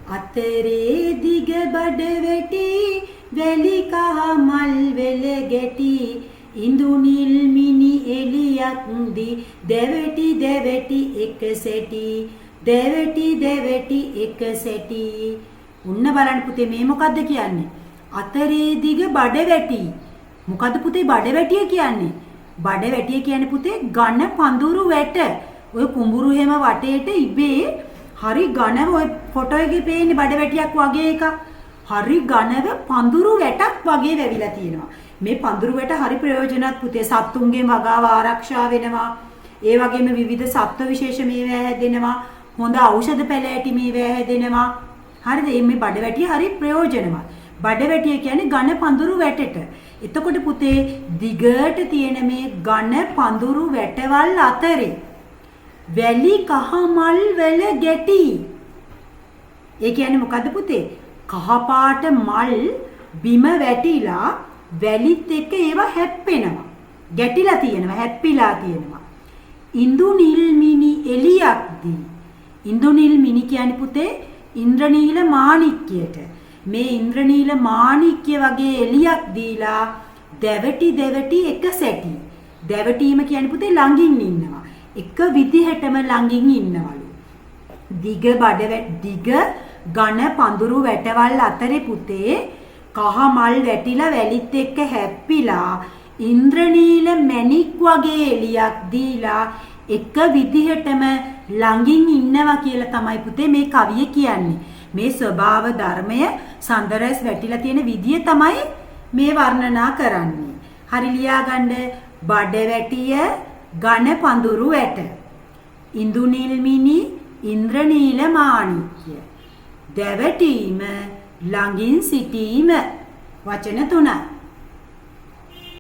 අතරේ දිග බඩ වැටි වැලි කහ මල් වෙල ගැටි ඉඳුනිල් මිනි එලියක් දී දෙවටි දෙවටි එක සැටි දෙවටි දෙවටි එක සැටි. උන්න බලන්න පුතේ මේ මොකද්ද කියන්නේ? අතරේ දිග බඩ වැටි. මොකද්ද පුතේ බඩ වැටිය කියන්නේ? බඩ වැටිය කියන්නේ පුතේ ඝන පඳුරු වැට. ඔය කුඹුරු හැම වටේට ඉබේ හරි ඝනව ඔය ෆොටෝ එකේ පේන්නේ බඩ වැටියක් වගේ එකක්. හරි ඝනව පඳුරු වැටක් වගේ වැවිලා තියෙනවා. මේ පඳුරු වැට හරි ප්‍රයෝජනවත් පුතේ. සත්තුන්ගේ වගාව ආරක්ෂා වෙනවා. ඒ වගේම විවිධ සත්ත්ව විශේෂ මේවා හැදෙනවා. හොඳ ඖෂධ පැලෑටි මේවා හැදෙනවා. හරිද? මේ බඩ වැටිය හරි ප්‍රයෝජනවත්. බඩ වැටිය කියන්නේ ඝන පඳුරු වැටට. එතකොට පුතේ දිගට තියෙන මේ ඝන පඳුරු වැටවල් අතරේ වැලි කහ මල් වල ගැටි. ඒ කියන්නේ මොකද්ද පුතේ? කහ පාට මල් බිම වැටිලා වැලිත් එක්ක ඒවා හැප්පෙනවා. ගැටිලා තියෙනවා, හැප්පිලා තියෙනවා. ඉඳුනිල් මිනි එලියක් දී. ඉඳුනිල් මිනි කියන්නේ පුතේ ඉන්ද්‍රනීල මාණික්කයට. මේ ඉන්ද්‍රනීල මාණික්‍ය වගේ එලියක් දීලා දෙවටි දෙවටි එක සැටි. දෙවටීම කියන්නේ පුතේ ළඟින් ඉන්නවා. එක විදිහටම ළඟින් ඉන්නවලු. දිග ඝන පඳුරු වැටවල් අතරේ පුතේ කහ මල් වැටිලා වැලිත් එක්ක හැප්පිලා ඉන්ද්‍රනීල මැණික් වගේ එලියක් දීලා එක විදිහටම ළඟින් ඉන්නවා කියලා තමයි පුතේ මේ කවිය කියන්නේ. මේ ස්වභාව ධර්මය සඳරස් වැටිලා තියෙන විදිය තමයි මේ වර්ණනා කරන්නේ. හරි ලියාගන්න. බඩ වැටිය ඝන පඳුරු වැට. ඉඳුනිල් මිනි ඉන්ද්‍රනීල මාණික්‍ය. දැවටීම ළඟින් සිටීම. වචන 3.